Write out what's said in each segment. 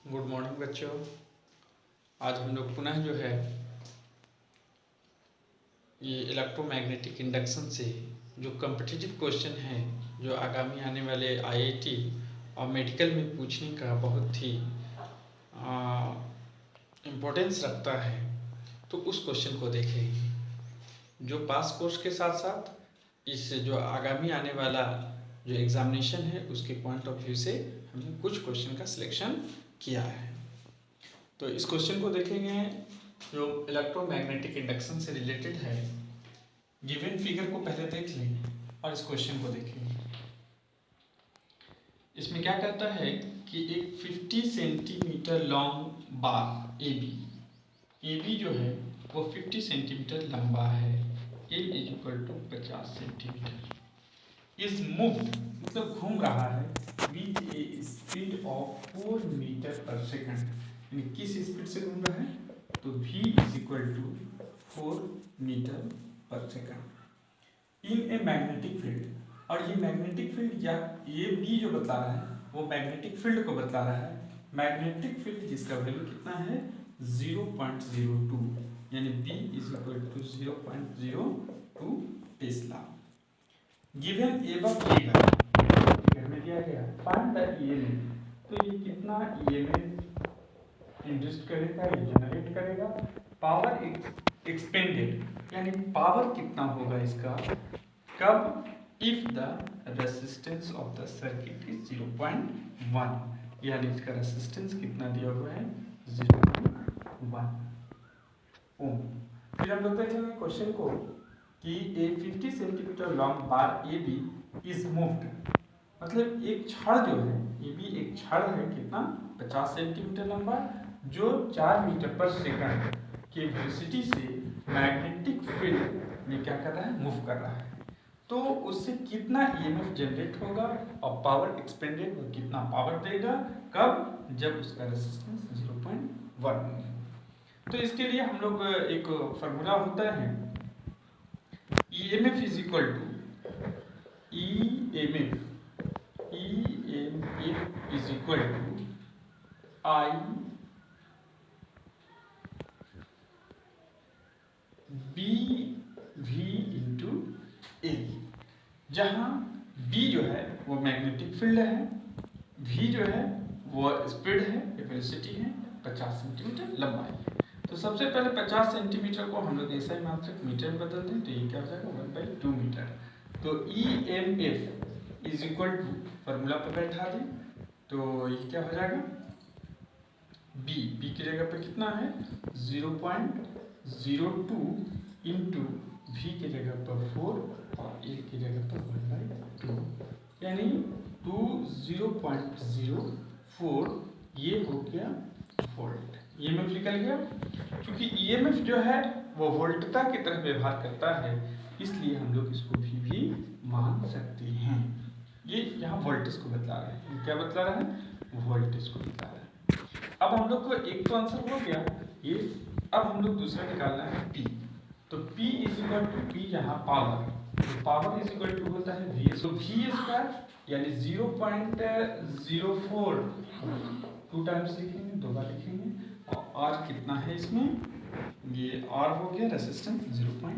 Good morning बच्चों। आज हम लोग पुनः जो है ये इलेक्ट्रोमैग्नेटिक इंडक्शन से जो कम्पिटिटिव क्वेश्चन है जो आगामी आने वाले आईआईटी और मेडिकल में पूछने का बहुत ही इम्पोर्टेंस रखता है, तो उस क्वेश्चन को देखेंगे। जो पास कोर्स के साथ साथ इस जो आगामी आने वाला जो एग्जामिनेशन है उसके पॉइंट ऑफ व्यू से हमने कुछ क्वेश्चन का सिलेक्शन किया है। तो इस क्वेश्चन को देखेंगे जो इलेक्ट्रोमैग्नेटिक इंडक्शन से रिलेटेड है। गिवन फिगर को पहले देख लें और इस क्वेश्चन को देखेंगे। इसमें क्या कहता है कि एक 50 सेंटीमीटर लॉन्ग बार AB जो है वो 50 सेंटीमीटर लंबा है। L = 50 सेंटीमीटर इज मूव्ड मतलब घूम रहा है with a speed of 4 metre per second. यानी किस स्पीड से घूम रहा है तो v = 4 metre per second in a magnetic field. और ये मैग्नेटिक फील्ड या ये b जो बता रहा है वो मैग्नेटिक फील्ड को बता रहा है। मैग्नेटिक फील्ड जिसका वैल्यू कितना है 0.02 यानी b = 0.02 Tesla. Given above figure में दिया गया फाइंड द ईएमएफ। तो ये कितना ईएमएफ इंड्यूस करेगा या जनरेट करेगा। पावर एक्सपेंडेड यानी पावर कितना होगा इसका कब if the resistance of the circuit is 0.1 यानी इसका रेसिस्टेंस कितना दिया हुआ है 0.1 ओम। फिर हम लोग देखेंगे क्वेश्चन को कि ए 50 centimetre long bar AB is moved. मतलब एक छड़ जो है AB एक छड़ है कितना 50 सेंटीमीटर लंबा जो 4 मीटर पर सेकंड की वेलोसिटी से मैग्नेटिक फील्ड में क्या कर रहा है मूव कर रहा है। तो उससे कितना EMF जनरेट होगा और पावर एक्सपेंडेड वो कितना पावर देगा कब जब उसका रेजिस्टेंस 0.1। तो इसके लिए हम लोग एक फार्मूला होता है EMF = I BV × A, जहाँ B जो है वो मैग्नेटिक फील्ड है, V जो है वो स्पीड है वेलोसिटी है 50 सेंटीमीटर लंबाई है। तो सबसे पहले 50 सेंटीमीटर को हम लोग ऐसा ही मात्रक मीटर में बदल दें तो ये क्या हो जाएगा 1/2 मीटर। तो EMF = फार्मूला पर बैठा दें तो ये क्या हो जाएगा B की जगह पे कितना है 0.02 इंटू V की जगह पर 4 और A की जगह पर 1/2 यानी 0.04 ये हो गया वोल्ट। EMF निकल गया। क्योंकि EMF जो है वो वोल्टता की तरह व्यवहार करता है इसलिए हम लोग इसको भी मान सकते हैं। ये यहाँ वोल्टेज को बतला रहा है। क्या बतला रहा है वोल्टेज को बतला रहा है। अब हम लोग को एक तो आंसर हो गया ये। अब हम लोग दूसरा निकालना है P। तो P = यहाँ पावर तो पावर होता है V। तो V स्क्वायर यानी 0.04 2 टाइम्स लिखेंगे 2 बार लिखेंगे और R कितना है इसमें ये R हो गया रेजिस्टेंस 0.01।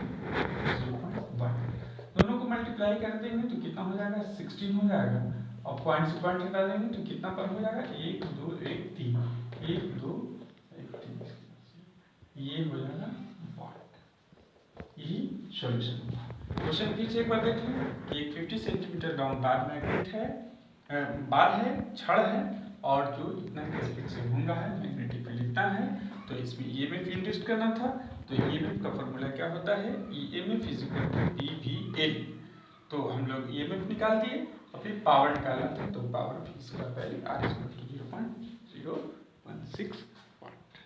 दोनों को मल्टीप्लाई कर देंगे तो कितना हो जाएगा 16 हो जाएगा और पॉइंट से पॉइंट हटा देंगे तो कितना पर हो जाएगा 1 2 1 3 1 2 1 3 ये हो जाएगा वाट। यही सॉल्यूशन होगा। क्वेश्चन फिर से एक बार देख लें कि एक 50 सेंटीमीटर लॉन्ग बार मैग्नेट है बार है छड़ है और जो इतना स्पीड से घूम रहा है मैग्नेटिक फील्ड इतना है। तो इसमें EMF इंड्यूस करना था तो EMF का फॉर्मूला क्या होता है EMF = BVL। तो हम लोग EMF निकाल दिए और फिर पावर निकाला था तो power V square value R = 0.016 वाट।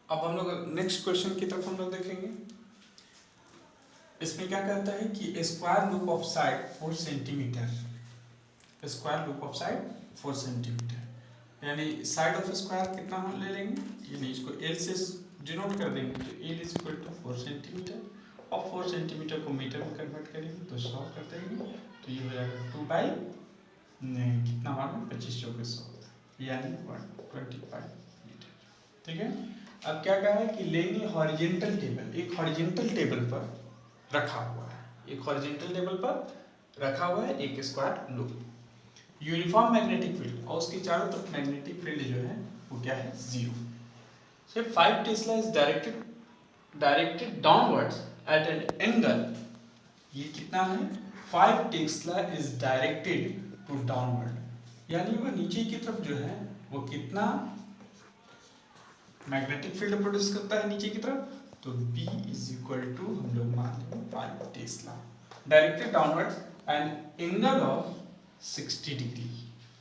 अब हम लोग नेक्स्ट क्वेश्चन की तरफ हम लोग देखेंगे। इसमें क्या कहता है कि square loop of side 4 centimetre square loop of side 4 centimetre यानी साइड ऑफ स्क्वायर कितना हम ले लेंगे यानी इसको L से डिनोट कर देंगे तो L = 4 सेंटीमीटर और 4 सेंटीमीटर को मीटर में कन्वर्ट करेंगे तो 100 कर देंगे तो ये हो जाएगा 2 बाई कितना होगा 25 × 100 यानी 125 मीटर। ठीक है, अब क्या कहा है कि लेनी हॉरिजेंटल टेबल, एक हॉरिजेंटल टेबल पर रखा हुआ है, एक हॉरिजेंटल टेबल पर रखा हुआ है एक square loop, uniform magnetic field, और उसके चारों तरफ मैग्नेटिक फील्ड जो है वो क्या है, 0। से 5 tesla is directed downwards at an angle, ये कितना है, 5 tesla is directed to downward, यानी वो नीचे की तरफ जो है वो कितना मैग्नेटिक फील्ड प्रोड्यूस करता है नीचे की तरफ, तो B इज इक्वल टू हम लोग मान लेंगे 5 Tesla, directed downwards and angle of 60 degree,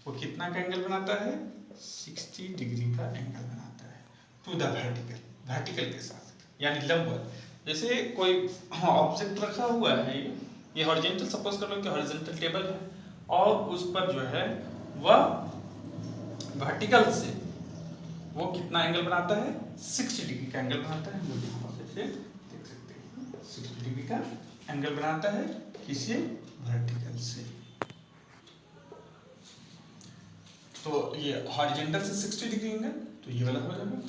वो कितना का एंगल बनाता है, 60 डिग्री का एंगल बनाता है टू द वर्टिकल, वर्टिकल के साथ, यानी लंबवत। जैसे कोई ऑब्जेक्ट रखा हुआ है, ये हॉरिजॉन्टल, सपोज कर लो कि हॉरिजॉन्टल टेबल है, और उस पर जो है वह वर्टिकल से वो कितना एंगल बनाता है, 60 डिग्री का एंगल बनाता है, हम यहाँ से देख सकते हैं 60 डिग्री का एंगल बनाता है, किसी वर्टिकल से। तो ये हॉरिजॉन्टल से 60 डिग्री एंगल, तो ये वाला हो जाएगा।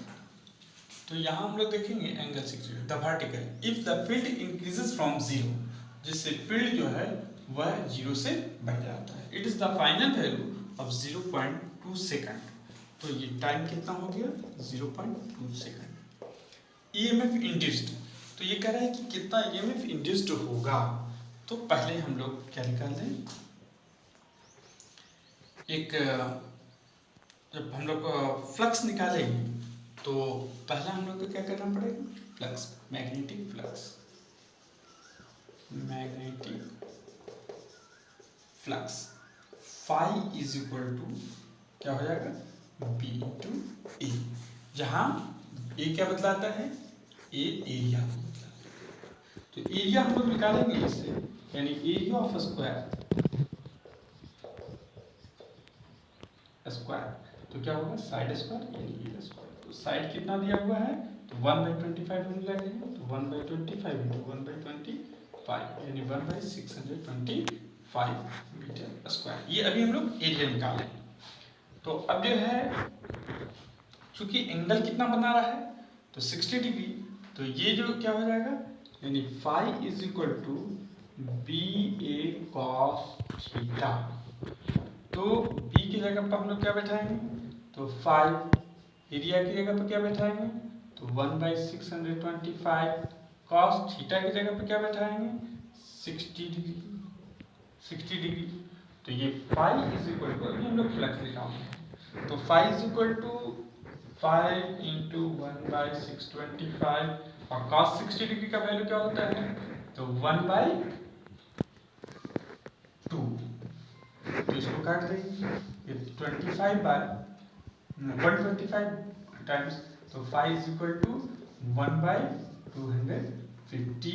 तो यहाँ हम लोग देखेंगे angle 60 the vertical if the field increases from 0, जिससे फील्ड जो है वह 0 से बढ़ जाता है, it is the final value of 0.2 second, तो ये टाइम कितना हो गया, 0.2 सेकंड। ईएमएफ इंड्यूस्ड, तो ये कह रहा है कि कितना ईएमएफ इंड्यूस्ड होगा, तो पहले हम लोग क्या निकाल दें, एक जब हम लोग फ्लक्स निकालेंगे तो पहला हम लोग को क्या करना पड़ेगा, flux, magnetic flux, magnetic flux phi is equal to क्या हो जाएगा, B इंटू ए, जहाँ ए क्या बतलाता है, ए एरिया को बतलाता है, तो एरिया हम लोग निकालेंगे इससे, यानी एरिया ऑफ स्क्वायर, तो क्या होगा, साइड स्क्वायर यानी ए स्क्वायर, तो साइड कितना दिया हुआ है, तो 1/25 हम लगेगा, तो 1/25 इंटू 1/25 यानी 1/625 मीटर स्क्वायर, ये अभी हम लोग एरिया निकालें। तो अब जो है चूंकि एंगल कितना बना रहा है, तो 60 डिग्री, तो ये जो क्या हो जाएगा, यानी phi is equal to B A cos theta, तो b की जगह पर हम लोग क्या बैठाएंगे, तो 5, एरिया की जगह पर क्या बैठाएंगे, तो 1/625, कॉस थीटा की जगह पर क्या बैठाएंगे, 60 डिग्री, 60 डिग्री, तो ये फाई इज इक्वल टू, अभी हम लोग फ्लक्स निकालेंगे, तो phi is equal to 5 into 1/625, और cos 60 डिग्री का वैल्यू क्या होता है, तो 1/2, तो इसको काट देंगे, ये 125 टाइम्स, तो 5 इज इक्वल टू 1/250,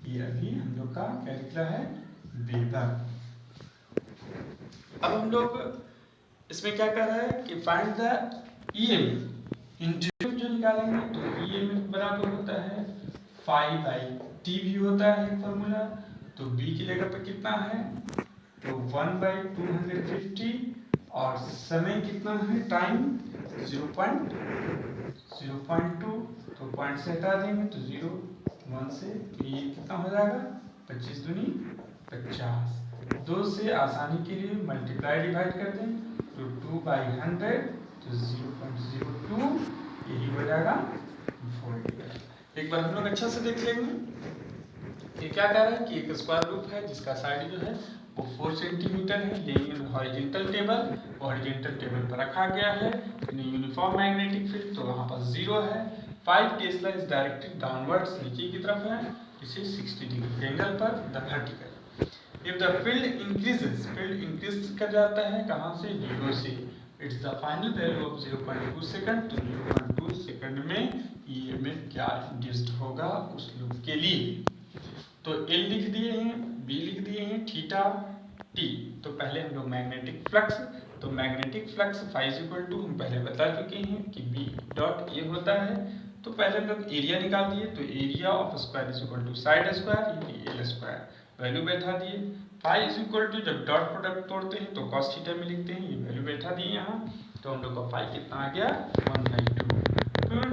ये अभी हम लोग का क्या निकला है, वेबर। अब हम लोग इसमें क्या कर रहा है कि फाइंड द ईएमएफ इंड्यूस्ड, जो निकालेंगे तो ईएमएफ बराबर होता है फाई बाई टी भी होता है एक फॉर्मूला, तो बी की जगह पर कितना है, तो 1/250, और समय कितना है, टाइम 0.02, तो पॉइंट से हटा देंगे तो 0 1 से, तो ये कितना हो जाएगा, 25 दूनी 50, 2 से आसानी के लिए मल्टीप्लाई डिवाइड कर दें, तो 2/100, तो 0.02, यही हो जाएगा वोल्ट। एक बार हम लोग अच्छा से देख लेंगे, ये क्या कह रहा है कि एक स्क्वायर लूप है जिसका साइड जो है वो 4 सेंटीमीटर है, लेकिन हॉरिजॉन्टल टेबल, हॉरिजॉन्टल टेबल पर रखा गया है, यूनिफॉर्म मैग्नेटिक फील्ड, तो वहाँ पर 0 है, 5 टेस्ला इज डायरेक्टेड डाउनवर्ड्स, नीचे की तरफ है, इसे 60 डिग्री एंगल पर the vertical. If the field increases, field increase कर जाता है कहाँ से, 0 से, it's the final value of 0.2 second, तो 0.2 सेकंड में ईएमएफ क्या इंड्यूस्ड होगा उस लूप के लिए, तो L लिख दिए हैं, B लिख दिए हैं, थीटा T, तो पहले हम लोग मैग्नेटिक फ्लक्स, तो magnetic flux phi is equal to हम पहले बता चुके हैं कि B डॉट ए होता है, तो पहले हम लोग एरिया निकाल दिए, तो area of square is equal to side square यानी L स्क्वायर, वैल्यू बैठा दिए। फाई इज इक्वल टू, जब डॉट प्रोडक्ट तोड़ते हैं तो कॉस थीटा में लिखते हैं, ये वैल्यू बैठा दिए यहाँ, तो हम लोग का फाई कितना आ गया 1/2। फिर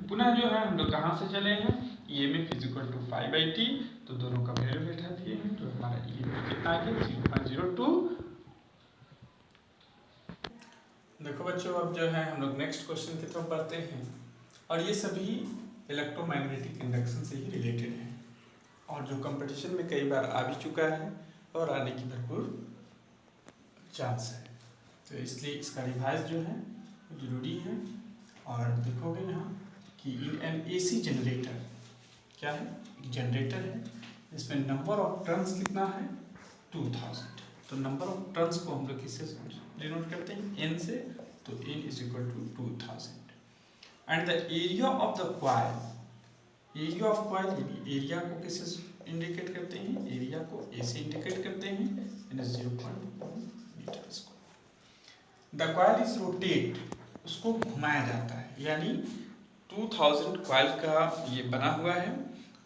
पुनः जो है हम लोग कहाँ से चले हैं, EMF is equal to phi by T, तो दोनों का वैल्यू बैठा दिए हैं, तो हमारा EMF कितना आ गया 0.02। देखो बच्चों, अब जो है हम लोग नेक्स्ट क्वेश्चन की तरफ बढ़ते हैं, और ये सभी इलेक्ट्रोमैग्नेटिक इंडक्शन से ही रिलेटेड है, और जो कंपटीशन में कई बार आ भी चुका है और आने की भरपूर चांस है, तो इसलिए इसका रिवाइज जो है जरूरी है। और देखोगे यहाँ कि इन एन AC जनरेटर, क्या है, एक जनरेटर है, इसमें नंबर ऑफ टर्न्स कितना है 2000, तो नंबर ऑफ टर्न्स को हम लोग किससे डिनोट करते हैं, n से, तो n is equal to 2000। And the area of the coil, area of coil यानी एरिया को किससे इंडिकेट करते हैं, एरिया को A से इंडिकेट करते हैं, यानी 0.1 metre square. The coil is rotate, उसको घुमाया जाता है, यानी 2000 कॉइल का ये बना हुआ है,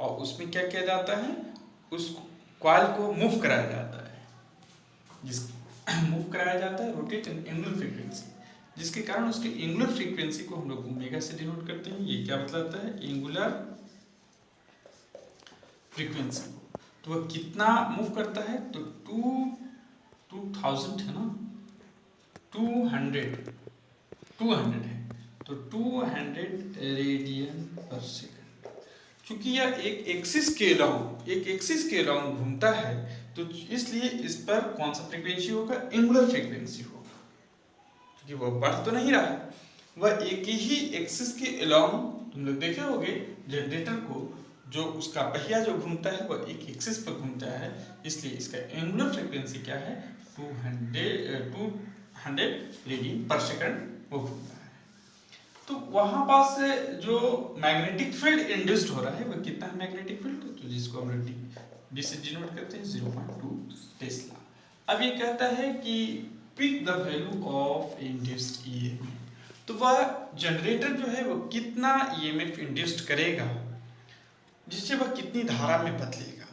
और उसमें क्या किया जाता है, उस कॉइल को मूव कराया जाता है, जिस मूव कराया जाता है रोटेट इन एंगुलर फ्रीक्वेंसी, जिसके कारण उसके एंगुलर फ्रीक्वेंसी को हम लोग ओमेगा से डिनोट करते हैं। ये क्या बताता है, एंगुलर फ्रीक्वेंसी को, तो वह कितना मूव करता है, तो 2000 है ना, 200 है, तो 200 रेडियन पर सेकंड। चूंकि यह एक एक्सिस के अलाउंग घूमता है, तो इसलिए इस पर कौन सा फ्रीक्वेंसी होगा, एंगुलर फ्रीक्वेंसी होगा, क्योंकि वह बढ़ तो नहीं रहा है, वह एक ही एक्सिस के अलाउंग, तुम लोग देखे होगे जनरेटर को, जो उसका पहिया जो घूमता है वह एक एक्सिस पर घूमता है, इसलिए इसका एंगुलर फ्रीक्वेंसी क्या है, 200 रेडियन पर सेकंड वो घूमता है। तो वहां पास जो मैग्नेटिक फील्ड इंड्यूस्ड हो रहा है वह कितना है, मैग्नेटिक फील्ड, तो जिसको हम लोग जिससे डिनोट करते हैं 0.2 टेस्ला। अब ये कहता है कि pick the value of induced EMF, तो वह जनरेटर जो है वो कितना EMF इंड्यूस्ड करेगा, जिससे वह कितनी धारा में बदलेगा।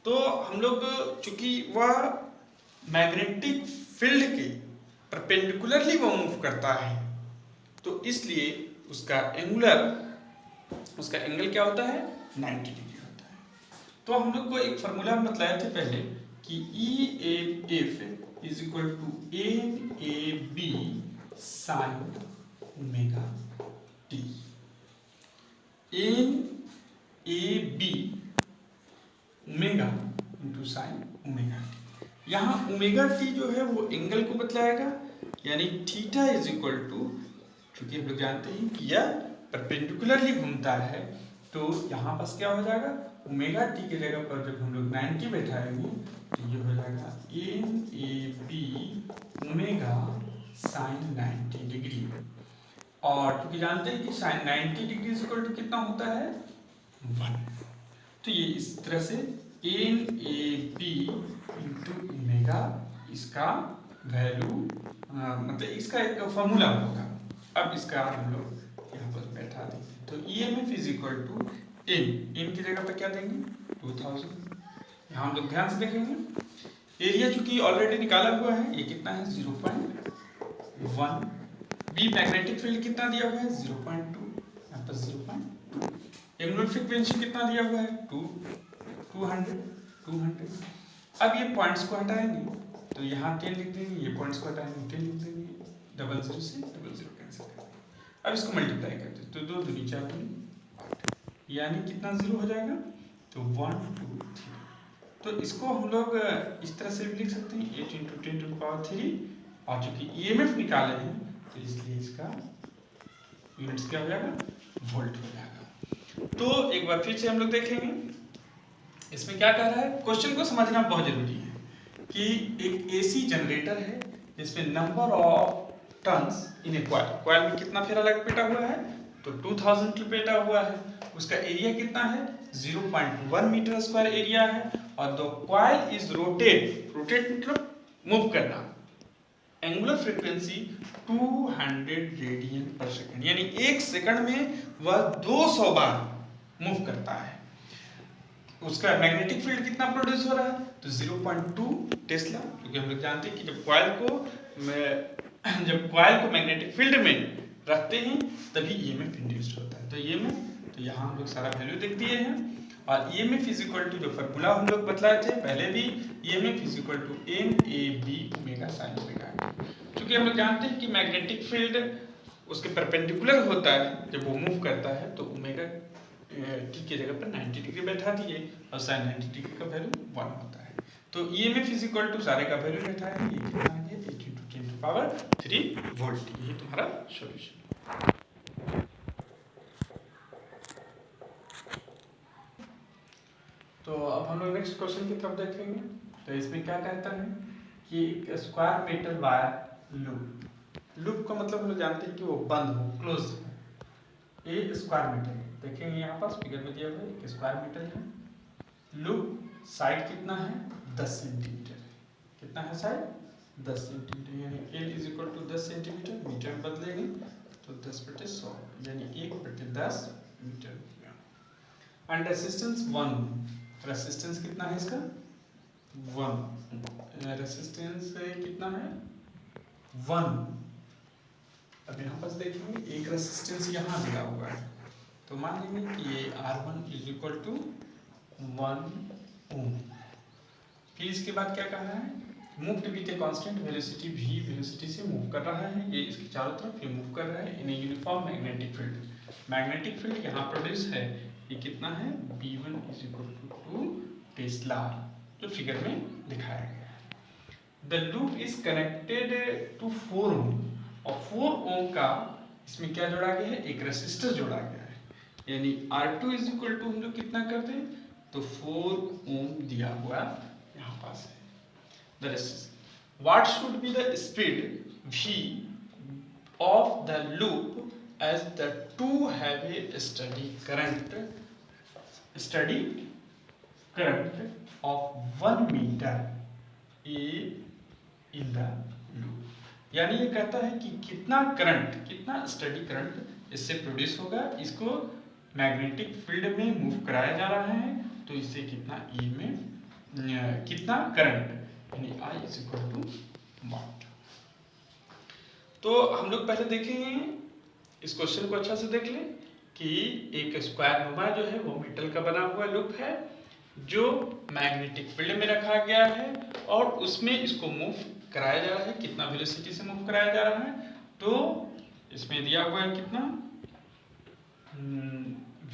तो हम लोग चूंकि वह मैग्नेटिक फील्ड के परपेंडिकुलरली वो मूव करता है, तो इसलिए उसका एंगल क्या होता है, 90 डिग्री होता है। तो हम लोग को एक फार्मूला बताए थे पहले कि EMF is equal to NAB sine omega T. NAB omega into sine omega T. यहाँ ओमेगा टी जो है वो एंगल को बतलाएगा, यानी थीटा इज इक्वल टू, क्योंकि हम लोग जानते हैं कि यह परपेंडिकुलरली घूमता है, तो यहाँ पास क्या हो जाएगा, ओमेगा टी की जगह पर जब हम लोग 90 बैठाएंगे तो ये हो जाएगा NAB ओमेगा साइन 90 डिग्री। और क्योंकि जानते हैं कि साइन 90 डिग्री इक्वल टू कितना होता है 1, तो ये इस तरह से NAB इंटू ओमेगा, इसका वैल्यू मतलब इसका एक फॉर्मूला होगा। अब इसका हम लोग यहाँ पर बैठा देंगे, तो EMF is equal to n की जगह पर क्या देंगे 2000। यहाँ हम लोग ध्यान से देखेंगे, एरिया चूंकि ऑलरेडी निकाला हुआ है, ये कितना है 0.1, बी मैग्नेटिक फील्ड कितना दिया हुआ है 0.2, यहाँ पर 0.2, एंगुलर फ्रीक्वेंसी कितना दिया हुआ है 200। अब ये पॉइंट्स को हटाएंगे, तो यहाँ 10 लिख देंगे, ये पॉइंट्स को हटाएंगे 10 लिख देंगे, 00 से 00 कैंसिल कर देंगे। अब इसको मल्टीप्लाई कर दे, तो 2 दूनी 4 दूनी 8, यानी कितना 0 हो जाएगा, तो 1 2 3। तो इसको हम लोग इस तरह से भी लिख सकते हैं 8 × 10 टू पावर 3, और चूंकि EMF निकाले हैं तो इसलिए इसका यूनिट्स क्या हो जाएगा, वोल्ट हो जाएगा। तो एक बार फिर से हम लोग देखेंगे इसमें क्या कह रहा है, क्वेश्चन को समझना बहुत जरूरी है कि एक AC जनरेटर है जिसमें number of turns in A coil में कितना फेरा लपेटा हुआ है, तो 2000 लपेटा हुआ है, उसका एरिया कितना है 0.1 मीटर स्क्वायर एरिया है, और द कॉइल इज रोटेट मतलब मूव करना, एंगुलर फ्रीक्वेंसी 200 रेडियन पर सेकंड, यानी एक सेकंड में वह 200 बार मूव करता है। उसका मैग्नेटिक फील्ड कितना प्रोड्यूस हो रहा है, तो 0.2 टेस्ला, क्योंकि हम लोग जानते हैं कि जब कॉइल को मैग्नेटिक फील्ड में रखते हैं तभी ईएमएफ इंड्यूस्ड होता है। तो ईएमएफ, तो यहाँ हम लोग सारा वैल्यू देख दिए हैं। और ईएमएफ इज इक्वल टू, जो फार्मूला हम लोग बतलाए थे पहले भी, EMF is equal to NAB omega sine omega. क्योंकि हम लोग जानते हैं कि मैग्नेटिक फील्ड उसके परपेंडिकुलर होता है, जब वो मूव करता है तो ओमेगा टी के जगह पर 90 डिग्री बैठा दिए और साइन 90 डिग्री का वैल्यू 1 होता है। तो ईएमएफ इज इक्वल टू सारे का वैल्यू बैठा है, ये कितना आ गया 8 × 10⁻³ वोल्ट। ये तुम्हारा सॉल्यूशन। तो अब हम लोग नेक्स्ट क्वेश्चन की तरफ देखेंगे। तो इसमें क्या कहता है कि एक स्क्वायर मीटर वायर लूप का मतलब हम लोग जानते हैं कि वो बंद हो, क्लोज हो। एक स्क्वायर मीटर देखेंगे, यहाँ पास फिगर में दिया हुआ है, एक स्क्वायर मीटर है। लूप साइड कितना है, 10 सेंटीमीटर है। कितना है साइड, 10 सेंटीमीटर, यानी L is equal to 10 centimetre. Metre में बदलेंगे तो 10/100 यानी 1/10 मीटर। एंड रेसिस्टेंस 1, रेसिस्टेंस कितना है इसका 1, रेसिस्टेंस कितना है 1। अब यहाँ पर देखेंगे एक रेसिस्टेंस यहाँ दिया हुआ है, तो मान लेंगे कि ये R1 इज इक्वल टू 1 ओम। फिर इसके बाद क्या कहा है, moved with a constant velocity v, velocity से मूव कर रहा है, ये इसके चारों तरफ ये मूव कर रहा है in a uniform magnetic field. Magnetic field यहाँ प्रोड्यूस है, ये कितना है B1 is equal to 2 tesla, जो फिगर में दिखाया गया है। The loop is connected to 4 ohm, और 4 ओम का इसमें क्या जोड़ा गया है, एक रेसिस्टर जोड़ा गया है, यानी R2 इज इक्वल टू हम लोग कितना करते हैं, तो 4 ओम दिया हुआ यहाँ पास है। The resistor, what should be the speed V of the loop as the to have a steady current of 1 metre A in the loop. यानी ये कहता है कि कितना करंट, कितना स्टडी करंट इससे प्रोड्यूस होगा, इसको मैग्नेटिक फील्ड में मूव कराया जा रहा है, तो इससे कितना ईएमएफ, कितना करंट, यानी I इज इक्वल टू वाट। तो हम लोग पहले देखेंगे, इस क्वेश्चन को अच्छा से देख लें कि एक स्क्वायर नुमा जो है वो मेटल का बना हुआ लूप है, जो मैग्नेटिक फील्ड में रखा गया है, और उसमें इसको मूव कराया जा रहा है, कितना वेलोसिटी से मूव कराया जा रहा है, तो इसमें दिया हुआ है कितना v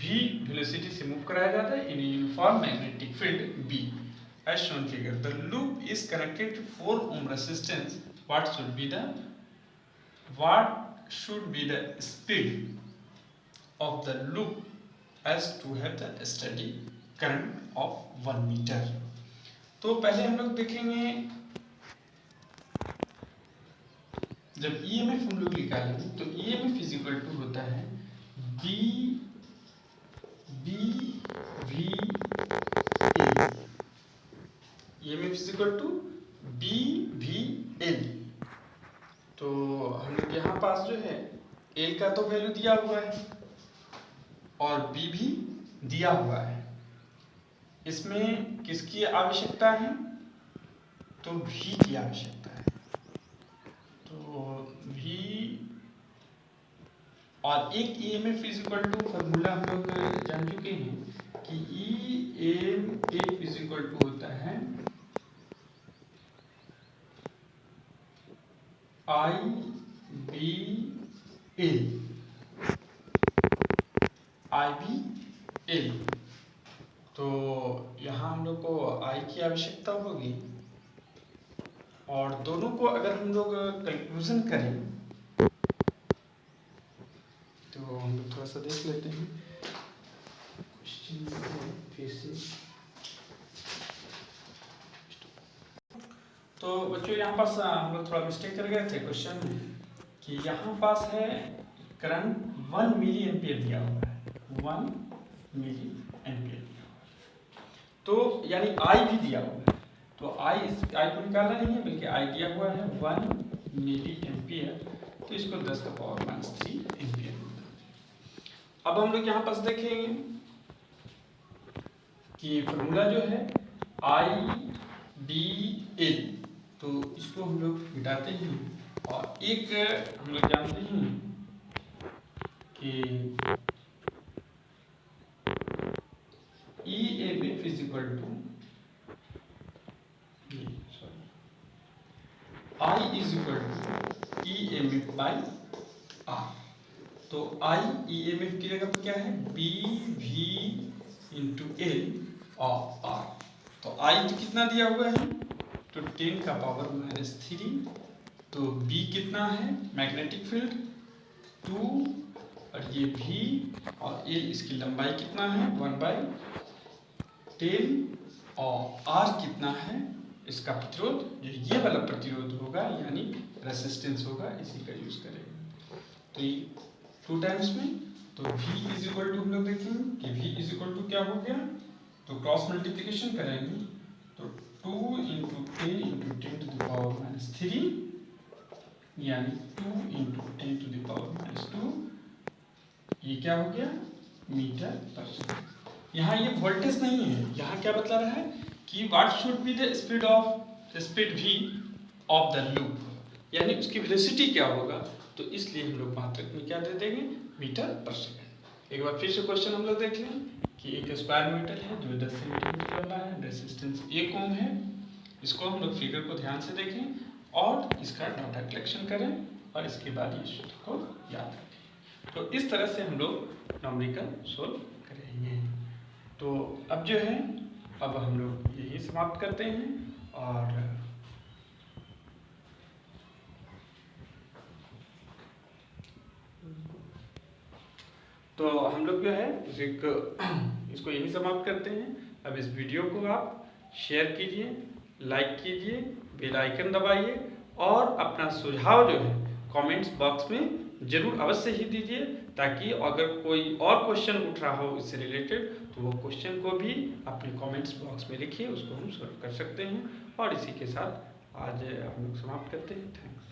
वेलोसिटी से मूव कराया जाता है in uniform magnetic field B as shown figure. The loop is connected to 4 ohm resistance. What should be the speed of the loop as to have the steady current of 1 meter. तो पहले हम लोग देखेंगे, जब EMF हम लोग निकालेंगे तो EMF इज इक्वल टू होता है BVL। EMF is equal to BVL। तो हम लोग यहाँ पास जो है L का तो वैल्यू दिया हुआ है और B भी दिया हुआ है। इसमें किसकी आवश्यकता है, तो V की आवश्यकता है। तो V और एक EMF is equal to formula हम लोग जान चुके हैं कि EMF इज इक्वल टू होता है IBL। तो यहाँ हम लोग को I की आवश्यकता होगी, और दोनों को अगर हम लोग कंक्लूजन करें तो हम लोग थोड़ा सा देख लेते हैं क्वेश्चन फिर से। तो बच्चों यहाँ पास हम लोग थोड़ा मिस्टेक कर गए थे क्वेश्चन में, कि यहाँ पास है करंट 1 मिली एम्पियर दिया हुआ है, 1 मिली एम्पियर, तो यानी I भी दिया हुआ है, तो I को निकालना नहीं है बल्कि I दिया हुआ है 1 मिली एम्पियर, तो इसको 10⁻³ एम्पियर। अब हम लोग यहाँ पास देखेंगे कि फॉर्मूला जो है IDL, तो इसको हम लोग मिटाते हैं और एक हम लोग जानते हैं कि EMF is equal to I is equal to EMF by R। तो I EMF की जगह पर क्या है, BV इंटू L और R। तो I तो कितना दिया हुआ है, तो 10 का पावर -3। तो B कितना है, मैग्नेटिक फील्ड 2, और ये V और L इसकी लंबाई कितना है 1/10, और R कितना है इसका प्रतिरोध, जो ये वाला प्रतिरोध होगा यानी रेसिस्टेंस होगा, इसी का यूज करेंगे। तो ये 2 टाइम्स में, तो V इज इक्वल टू हम लोग देखेंगे कि V इज इक्वल टू क्या हो गया, तो क्रॉस मल्टीप्लिकेशन करेंगे तो 2 into 10 into 10 to the power -3 यानी 2 इंटू 10 टू द पावर -2, ये क्या हो गया मीटर पर सेकंड। यहाँ ये वोल्टेज नहीं है, यहाँ क्या बतला रहा है कि what should be the speed V of the loop, यानी उसकी वेलोसिटी क्या होगा। तो इसलिए हम लोग मात्रक में क्या दे देंगे, मीटर पर सेकंड। एक बार फिर से क्वेश्चन हम लोग देख लें कि एक स्क्वायर मीटर है जो 10 सेंटीमीटर लंबा है, रेजिस्टेंस 1 ओम है। इसको हम लोग फिगर को ध्यान से देखें और इसका डाटा कलेक्शन करें और इसके बाद ये सूत्र को याद रखें। तो इस तरह से हम लोग न्यूमेरिकल सोल्व करेंगे। तो अब जो है, अब हम लोग यही समाप्त करते हैं और तो हम लोग जो है इसको यही समाप्त करते हैं। अब इस वीडियो को आप शेयर कीजिए, लाइक कीजिए, बेल आइकन दबाइए और अपना सुझाव जो है कमेंट्स बॉक्स में जरूर अवश्य ही दीजिए, ताकि अगर कोई और क्वेश्चन उठ रहा हो इससे रिलेटेड तो वो क्वेश्चन को भी अपने कमेंट्स बॉक्स में लिखिए, उसको हम सॉल्व कर सकते हैं। और इसी के साथ आज हम लोग समाप्त करते हैं। थैंक्स।